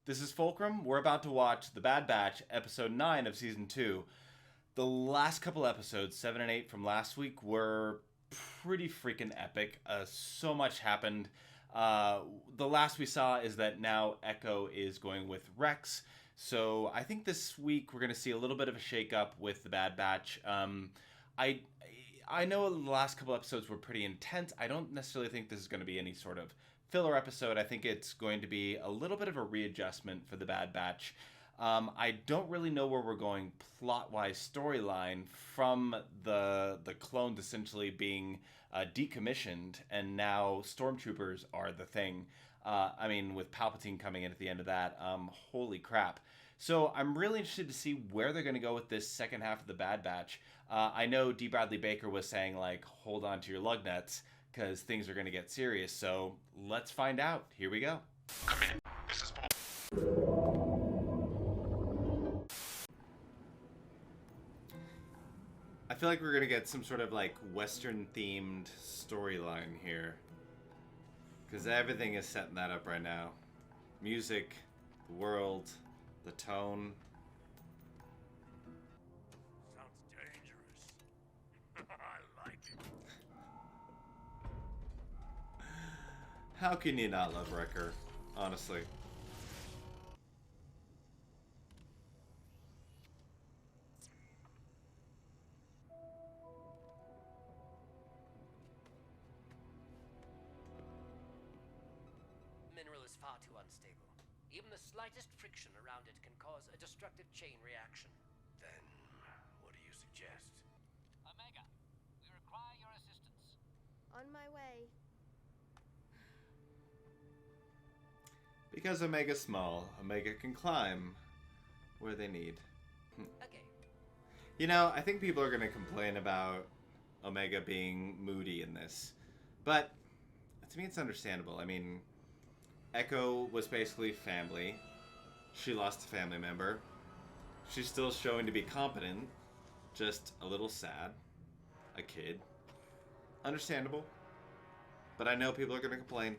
This is Fulcrum. We're about to watch The Bad Batch, episode 9 of season 2. The last couple episodes, 7 and 8 from last week, were pretty freaking epic. So much happened. The last we saw is that now Echo is going with Rex. So I think this week we're going to see a little bit of a shake-up with The Bad Batch. I I know the last couple episodes were pretty intense. I don't necessarily think this is going to be any sort of filler episode. I think it's going to be a little bit of a readjustment for the Bad Batch. I don't really know where we're going plot-wise storyline from the clones essentially being decommissioned, and now stormtroopers are the thing. I mean, with Palpatine coming in at the end of that, holy crap. So I'm really interested to see where they're going to go with this second half of the Bad Batch. I know D. Bradley Baker was saying, like, hold on to your lug nuts, because things are going to get serious. So let's find out. Here we go. Come in. This is Paul. I feel like we're going to get some sort of, like, Western-themed storyline here. Because everything is setting that up right now. Music, the world, the tone. Sounds dangerous. I like it. How can you not love Wrecker? Honestly. Mineral is far too unstable. Even the slightest friction around it can cause a destructive chain reaction. Then, what do you suggest? Omega, we require your assistance. On my way. Because Omega's small, Omega can climb where they need. Okay. You know, I think people are going to complain about Omega being moody in this. But, to me, it's understandable. I mean, Echo was basically family. She lost a family member. She's still showing to be competent, just a little sad. A kid. Understandable. But I know people are going to complain.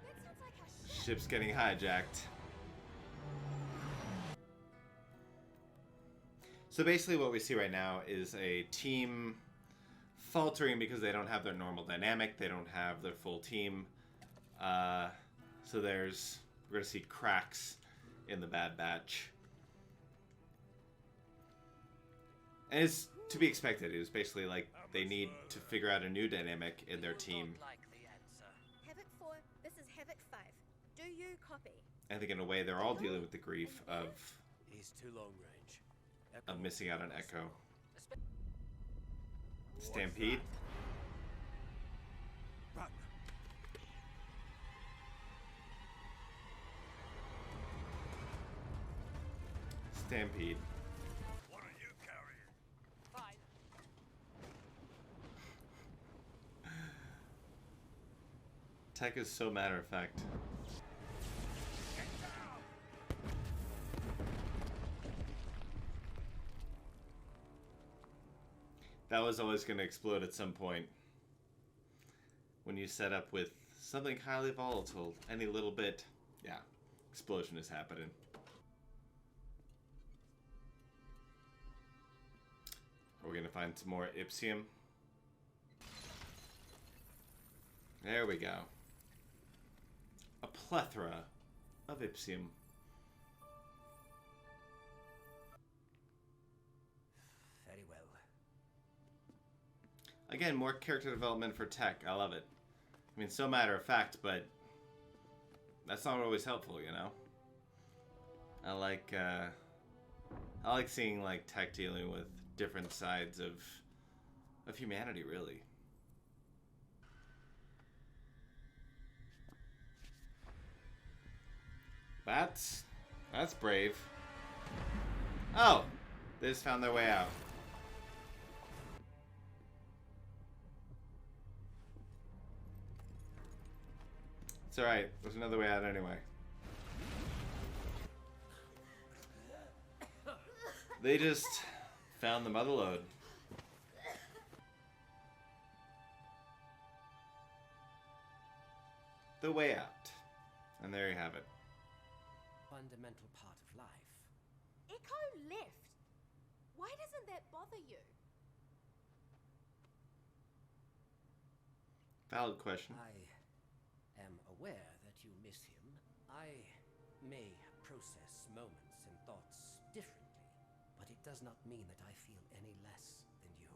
That sounds like a Ship's getting hijacked. So basically what we see right now is a team faltering because they don't have their normal dynamic. They don't have their full team. So we're going to see cracks in the Bad Batch. And it's to be expected. It was basically like they need to figure out a new dynamic in their team. Don't like the answer. Havoc 4, this is Havoc 5. Do you copy? I think in a way they're all dealing with the grief of He's too long range. missing out on Echo. Espe- Stampede? Run! Stampede. What are you carrying? Fine. Tech is so matter of fact. That was always going to explode at some point. When you set up with something highly volatile, any little bit, yeah, explosion is happening. Are we going to find some more Ipsium? There we go. A plethora of Ipsium. Very well. Again, more character development for Tech. I love it. I mean, so matter of fact, but that's not always helpful, you know? I like seeing, like, Tech dealing with different sides of humanity, really. That's brave. Oh! They just found their way out. It's alright. There's another way out anyway. They just found the motherlode. The way out. And there you have it. Fundamental part of life. Echo left. Why doesn't that bother you? Valid question. I am aware that you miss him. I may process moments and thoughts differently, but it does not mean that I feel any less than you.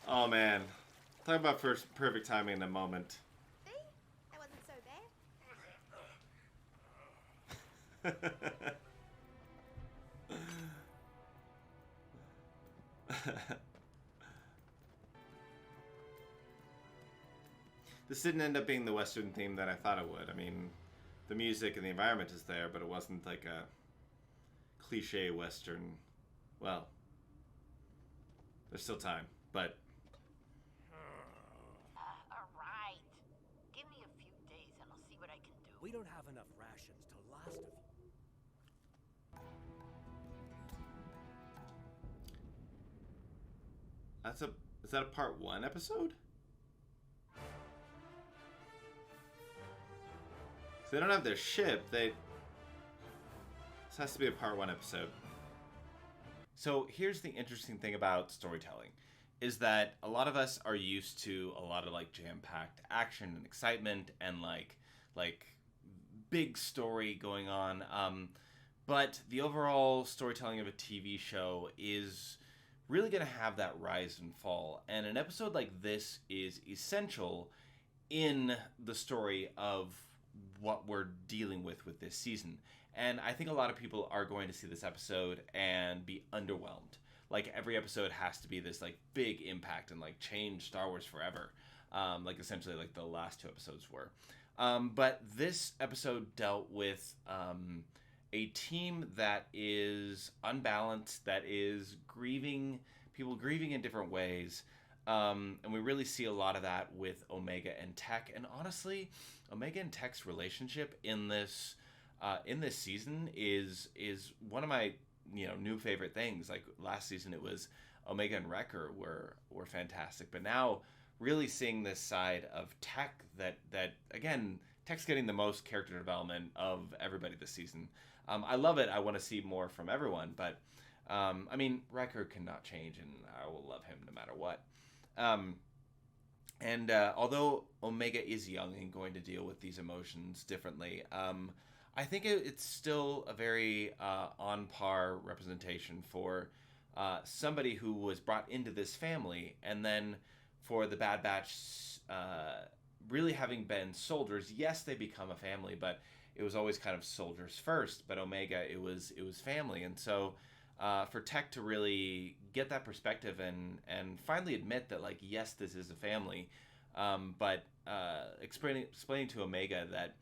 Oh man. Talk about first perfect timing in a moment. See? That wasn't so bad. This didn't end up being the Western theme that I thought it would. I mean, the music and the environment is there, but it wasn't like a cliche Western. Well, there's still time, but Alright. Give me a few days and I'll see what I can do. We don't have enough rations to last a few. is that a part 1 episode? So they don't have their ship. This has to be a part 1 episode. So here's the interesting thing about storytelling, is that a lot of us are used to a lot of like jam-packed action and excitement and like big story going on. But the overall storytelling of a TV show is really going to have that rise and fall. And an episode like this is essential in the story of what we're dealing with this season. And I think a lot of people are going to see this episode and be underwhelmed. Like every episode has to be this like big impact and like change Star Wars forever. Like essentially like the last 2 episodes were. But this episode dealt with a team that is unbalanced, that is grieving, people grieving in different ways. And we really see a lot of that with Omega and Tech. And honestly, Omega and Tech's relationship in this season is one of my new favorite things. Like last season, it was Omega and Wrecker were fantastic, but now really seeing this side of Tech that again, Tech's getting the most character development of everybody this season. I love it. I want to see more from everyone, but I mean, Wrecker cannot change, and I will love him no matter what. And although Omega is young and going to deal with these emotions differently, I think it's still a very on par representation for somebody who was brought into this family, and then for the Bad Batch really having been soldiers. Yes, they become a family, but it was always kind of soldiers first. But Omega, it was family, and so for Tech to really get that perspective and finally admit that, like, yes, this is a family, but explaining to Omega that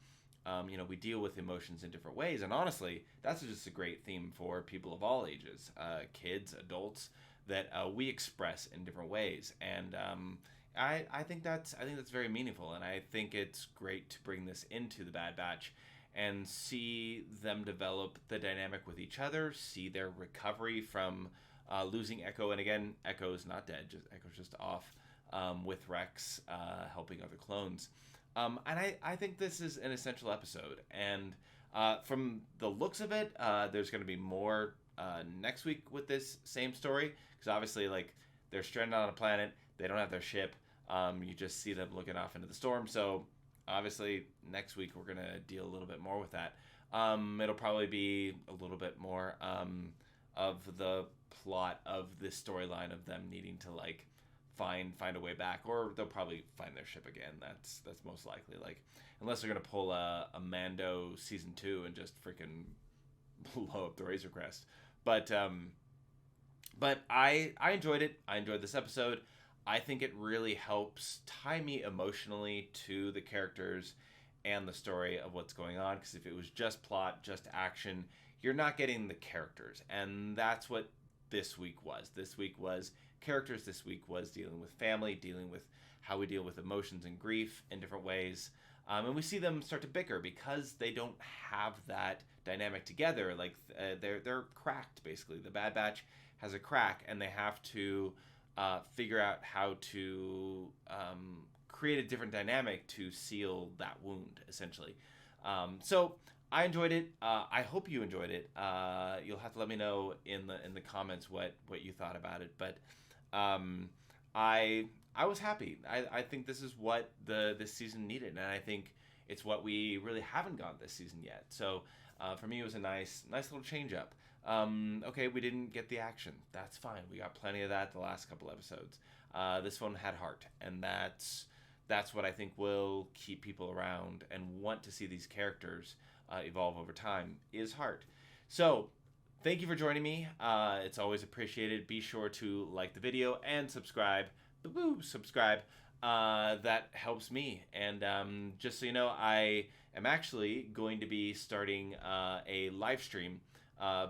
we deal with emotions in different ways. And honestly, that's just a great theme for people of all ages, kids, adults, that we express in different ways. And I think that's very meaningful, and I think it's great to bring this into the Bad Batch and see them develop the dynamic with each other, see their recovery from losing Echo. And again, Echo's not dead, Echo's just off with Rex helping other clones. And I think this is an essential episode. And from the looks of it, there's going to be more next week with this same story. Because obviously, like, they're stranded on a planet. They don't have their ship. You just see them looking off into the storm. So obviously, next week we're going to deal a little bit more with that. It'll probably be a little bit more of the plot of this storyline of them needing to, like, find a way back, or they'll probably find their ship again. That's most likely, like, unless they're gonna pull a Mando season 2 and just freaking blow up the Razor Crest. But I enjoyed it. I enjoyed this episode. I think it really helps tie me emotionally to the characters and the story of what's going on, because if it was just plot, just action, you're not getting the characters. And that's what this week was. This week was characters. This week was dealing with family, dealing with how we deal with emotions and grief in different ways. And we see them start to bicker because they don't have that dynamic together. Like they're cracked, basically. The Bad Batch has a crack, and they have to figure out how to create a different dynamic to seal that wound, essentially. So I enjoyed it. I hope you enjoyed it. You'll have to let me know in the comments what you thought about it. But I was happy. I think this is what this season needed, and I think it's what we really haven't got this season yet. So for me, it was a nice little change up. Okay, we didn't get the action. That's fine. We got plenty of that the last couple episodes. This one had heart, and that's what I think will keep people around and want to see these characters evolve over time, is heart. So thank you for joining me. It's always appreciated. Be sure to like the video and subscribe. Subscribe. That helps me. And just so you know, I am actually going to be starting a live stream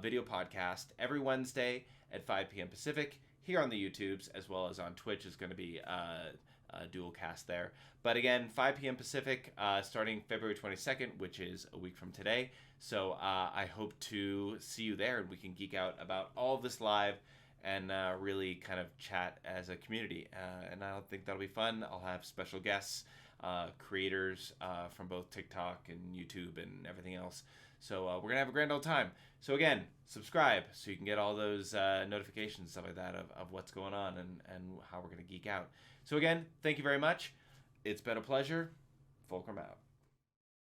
video podcast every Wednesday at 5 p.m. Pacific here on the YouTubes, as well as on Twitch. Is going to be a dual cast there. But again, 5 p.m. Pacific, starting February 22nd, which is a week from today. So I hope to see you there, and we can geek out about all of this live and really kind of chat as a community. And I think that'll be fun. I'll have special guests, creators from both TikTok and YouTube and everything else. So we're going to have a grand old time. So again, subscribe so you can get all those notifications, stuff like that, of what's going on and how we're going to geek out. So again, thank you very much. It's been a pleasure. Fulcrum out.